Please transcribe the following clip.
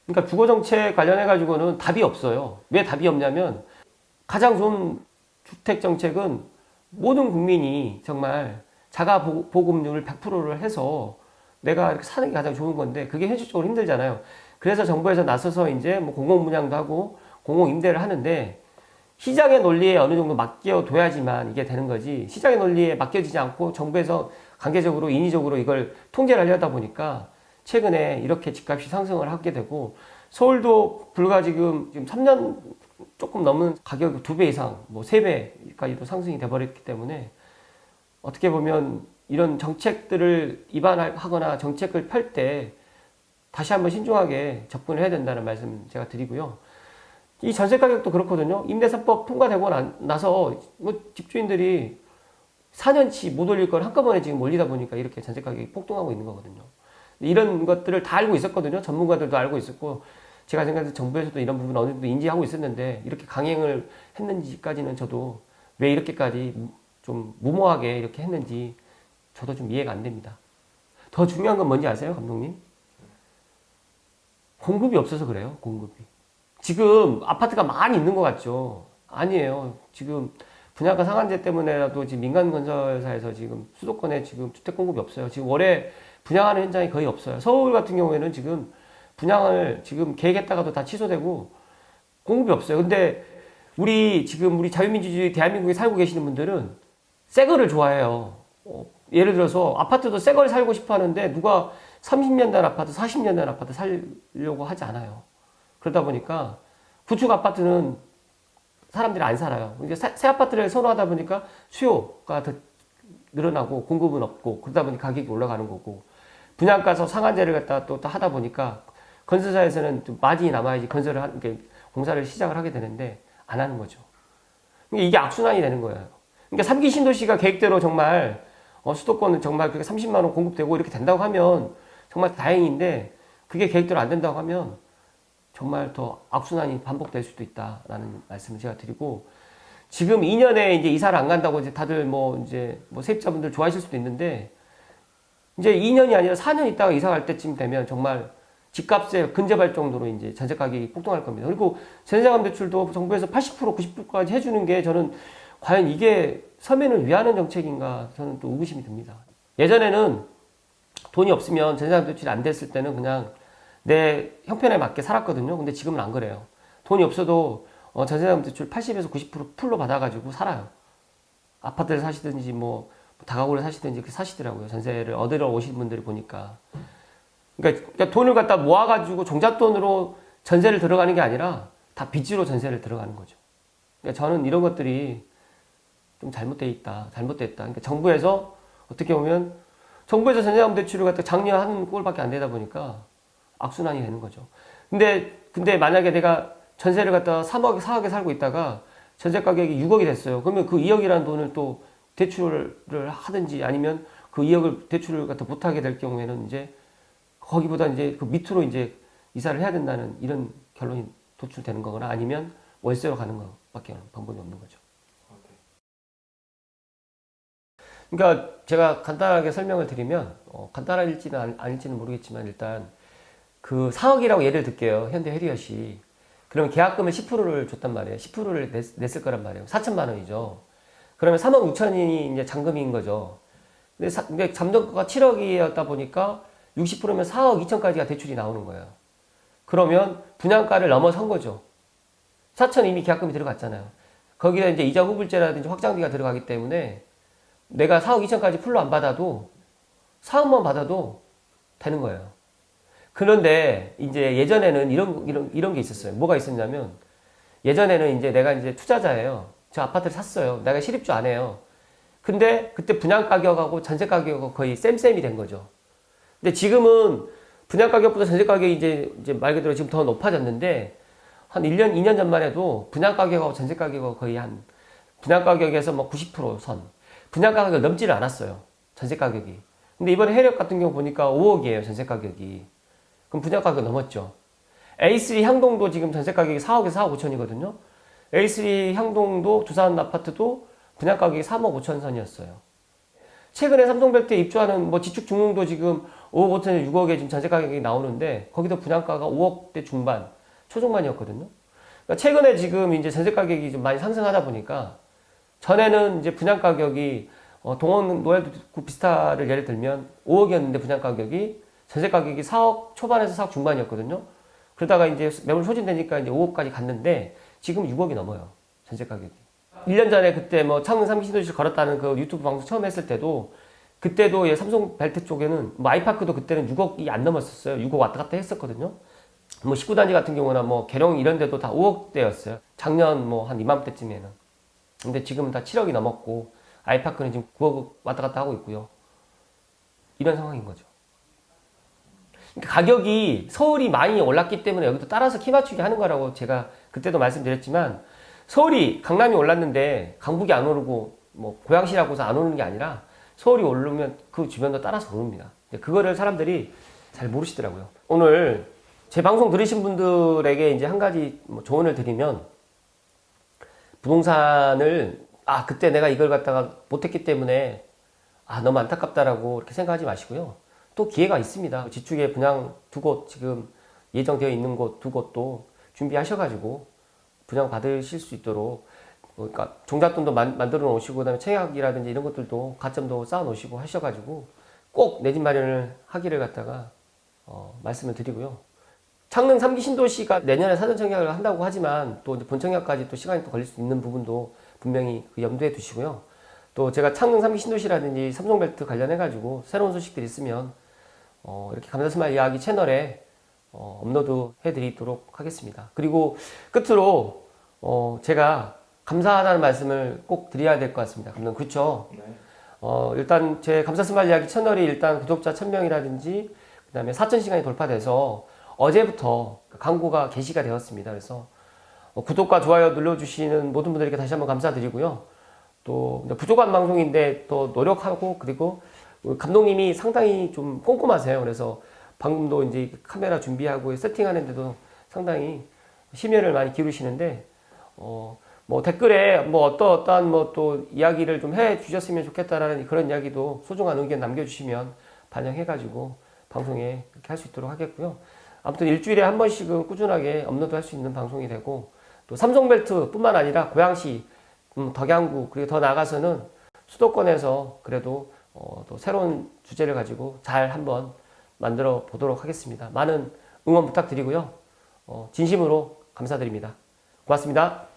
그러니까 주거정책 관련해 가지고는 답이 없어요. 왜 답이 없냐면 가장 좋은 주택정책은 모든 국민이 정말 자가보급률 100%를 해서 내가 이렇게 사는 게 가장 좋은 건데 그게 현실적으로 힘들잖아요. 그래서 정부에서 나서서 이제 뭐 공공분양도 하고 공공임대를 하는데 시장의 논리에 어느 정도 맡겨둬야지만 이게 되는 거지, 시장의 논리에 맡겨지지 않고 정부에서 강제적으로 인위적으로 이걸 통제를 하려다 보니까 최근에 이렇게 집값이 상승을 하게 되고, 서울도 불과 지금 3년 조금 넘은 가격 2배 이상, 뭐 3배까지도 상승이 돼버렸기 때문에 어떻게 보면 이런 정책들을 입안하거나 정책을 펼 때 다시 한번 신중하게 접근을 해야 된다는 말씀 제가 드리고요. 이 전세 가격도 그렇거든요. 임대차법 통과되고 나서 뭐 집주인들이 4년치 못 올릴 걸 한꺼번에 지금 올리다 보니까 이렇게 전세 가격이 폭등하고 있는 거거든요. 이런 것들을 다 알고 있었거든요. 전문가들도 알고 있었고, 제가 생각해서 정부에서도 이런 부분 어느 정도 인지하고 있었는데 이렇게 강행을 했는지까지는 저도 왜 이렇게까지 좀 무모하게 이렇게 했는지 저도 좀 이해가 안 됩니다. 더 중요한 건 뭔지 아세요, 감독님? 공급이 없어서 그래요, 공급이. 지금 아파트가 많이 있는 것 같죠? 아니에요. 지금 분양가 상한제 때문에라도 지금 민간건설사에서 지금 수도권에 지금 주택 공급이 없어요. 지금 월에 분양하는 현장이 거의 없어요. 서울 같은 경우에는 지금 분양을 지금 계획했다가도 다 취소되고 공급이 없어요. 근데 우리 지금 우리 자유민주주의 대한민국에 살고 계시는 분들은 새 거를 좋아해요. 예를 들어서 아파트도 새 걸 살고 싶어 하는데 누가 30년 된 아파트, 40년 된 아파트 살려고 하지 않아요. 그러다 보니까 구축 아파트는 사람들이 안 살아요. 이제 새 아파트를 선호하다 보니까 수요가 더 늘어나고 공급은 없고, 그러다 보니 가격이 올라가는 거고, 분양가서 상한제를 갖다 또 하다 보니까 건설사에서는 좀 마진이 남아야지 공사를 시작을 하게 되는데 안 하는 거죠. 그러니까 이게 악순환이 되는 거예요. 그러니까 3기 신도시가 계획대로 정말 수도권은 정말 그렇게 30만 원 공급되고 이렇게 된다고 하면 정말 다행인데, 그게 계획대로 안 된다고 하면 정말 더 악순환이 반복될 수도 있다라는 말씀을 제가 드리고, 지금 2년에 이제 이사를 안 간다고 이제 다들 뭐 세입자분들 좋아하실 수도 있는데, 이제 2년이 아니라 4년 있다가 이사 갈 때쯤 되면 정말 집값에 근접할 정도로 이제 전세 가격이 폭등할 겁니다. 그리고 전세자금 대출도 정부에서 80% 90%까지 해주는 게, 저는 과연 이게 서민을 위하는 정책인가, 저는 또 의구심이 듭니다. 예전에는 돈이 없으면 전세자금 대출이 안 됐을 때는 그냥 내 형편에 맞게 살았거든요. 근데 지금은 안 그래요. 돈이 없어도 전세자금 대출 80에서 90% 풀로 받아가지고 살아요. 아파트를 사시든지 뭐 다가구를 사시든지 이렇게 사시더라고요. 전세를 얻으러 오시는 분들을 보니까. 그러니까 돈을 갖다 모아가지고 종잣돈으로 전세를 들어가는 게 아니라 다 빚으로 전세를 들어가는 거죠. 그러니까 저는 이런 것들이 좀 잘못됐다. 그러니까 정부에서 어떻게 보면 정부에서 전세자금 대출을 갖다 장려하는 꼴밖에 안 되다 보니까 악순환이 되는 거죠. 근데 만약에 내가 전세를 갖다 3억, 4억에 살고 있다가 전세 가격이 6억이 됐어요. 그러면 그 2억이라는 돈을 또 대출을 하든지 아니면 그 2억을 대출을 갖다 못하게 될 경우에는 이제 거기보다 이제 그 밑으로 이제 이사를 해야 된다는 이런 결론이 도출되는 거거나 아니면 월세로 가는 것밖에 방법이 없는 거죠. 그러니까 제가 간단하게 설명을 드리면, 간단할지는 아닐지는 모르겠지만 일단 그 4억이라고 예를 들게요. 현대 해리엇이. 그러면 계약금의 10%를 줬단 말이에요. 10%를 냈을 거란 말이에요. 4천만 원이죠. 그러면 3억 6천이 이제 잔금인 거죠. 근데 잠정가가 7억이었다 보니까 60%면 4억 2천까지가 대출이 나오는 거예요. 그러면 분양가를 넘어선 거죠. 4천 이미 계약금이 들어갔잖아요. 거기다 이제 이자 후불제라든지 확장비가 들어가기 때문에 내가 4억 2천까지 풀로 안 받아도 4억만 받아도 되는 거예요. 그런데 이제 예전에는 이런 게 있었어요. 뭐가 있었냐면, 예전에는 이제 내가 이제 투자자예요. 저 아파트를 샀어요. 내가 실입주 안 해요. 근데 그때 분양 가격하고 전세 가격하고 거의 쌤쌤이 된 거죠. 근데 지금은 분양 가격보다 전세 가격이 이제 말 그대로 지금 더 높아졌는데, 한 1년, 2년 전만 해도 분양 가격하고 전세 가격하고 거의 분양 가격에서 뭐 90% 선. 분양 가격을 넘지를 않았어요. 전세 가격이. 근데 이번에 해력 같은 경우 보니까 5억이에요. 전세 가격이. 그럼 분양 가격 넘었죠. A3 향동도 지금 전세 가격이 4억에서 4억 5천이거든요. A3 향동도 두산 아파트도 분양 가격이 3억 5천 선이었어요. 최근에 삼성벨트에 입주하는 뭐 지축 중흥도 지금 5억 5천에 6억에 지금 전세 가격이 나오는데 거기도 분양가가 5억대 중반, 초중반이었거든요. 그러니까 최근에 지금 이제 전세 가격이 좀 많이 상승하다 보니까 전에는 이제 분양 가격이 동원 노엘구 비스타를 예를 들면 5억이었는데 분양 가격이 전세 가격이 4억 초반에서 4억 중반이었거든요. 그러다가 이제 매물 소진되니까 이제 5억까지 갔는데 지금 6억이 넘어요. 전세 가격이. 1년 전에 그때 뭐 창릉 3기 신도시를 걸었다는 그 유튜브 방송 처음 했을 때도 그때도 예, 삼성 벨트 쪽에는 뭐 아이파크도 그때는 6억이 안 넘었었어요. 6억 왔다 갔다 했었거든요. 뭐 19단지 같은 경우나 뭐 계룡 이런 데도 다 5억대였어요. 작년 뭐 한 이맘때쯤에는. 근데 지금 다 7억이 넘었고 아이파크는 지금 9억 왔다 갔다 하고 있고요. 이런 상황인 거죠. 그러니까 가격이 서울이 많이 올랐기 때문에 여기도 따라서 키 맞추기 하는 거라고 제가 그때도 말씀드렸지만 서울이 강남이 올랐는데 강북이 안 오르고 뭐 고양시라고 해서 안 오르는 게 아니라 서울이 오르면 그 주변도 따라서 오릅니다. 그거를 사람들이 잘 모르시더라고요. 오늘 제 방송 들으신 분들에게 이제 한 가지 뭐 조언을 드리면 부동산을 그때 내가 이걸 갖다가 못했기 때문에 너무 안타깝다라고 이렇게 생각하지 마시고요. 또 기회가 있습니다. 지축에 분양 두 곳 지금 예정되어 있는 곳 두 곳도 준비하셔가지고 분양 받으실 수 있도록 그러니까 종잣돈도 만들어 놓으시고 그다음에 청약이라든지 이런 것들도 가점도 쌓아 놓으시고 하셔가지고 꼭 내 집 마련을 하기를 갖다가 말씀을 드리고요. 창릉 3기 신도시가 내년에 사전 청약을 한다고 하지만 또 이제 본청약까지 또 시간이 또 걸릴 수 있는 부분도 분명히 그 염두에 두시고요. 또 제가 창릉 3기 신도시라든지 삼성벨트 관련해가지고 새로운 소식들이 있으면 이렇게 감사스마일 이야기 채널에 업로드 해드리도록 하겠습니다. 그리고 끝으로 제가 감사하다는 말씀을 꼭 드려야 될 것 같습니다. 그렇죠? 네. 일단 제 감사스마일 이야기 채널이 일단 구독자 1000명이라든지 그 다음에 4000시간이 돌파돼서 어제부터 광고가 게시가 되었습니다. 그래서 구독과 좋아요 눌러주시는 모든 분들에게 다시 한번 감사드리고요. 또 부족한 방송인데 또 노력하고 그리고 감독님이 상당히 좀 꼼꼼하세요. 그래서 방금도 이제 카메라 준비하고 세팅하는데도 상당히 심혈을 많이 기울이시는데 뭐 댓글에 뭐 어떠한 뭐 또 이야기를 좀 해 주셨으면 좋겠다라는 그런 이야기도 소중한 의견 남겨주시면 반영해가지고 방송에 이렇게 할 수 있도록 하겠고요. 아무튼 일주일에 한 번씩은 꾸준하게 업로드 할 수 있는 방송이 되고 또 삼성벨트 뿐만 아니라 고양시, 덕양구 그리고 더 나아가서는 수도권에서 그래도 또 새로운 주제를 가지고 잘 한번 만들어 보도록 하겠습니다. 많은 응원 부탁드리고요. 진심으로 감사드립니다. 고맙습니다.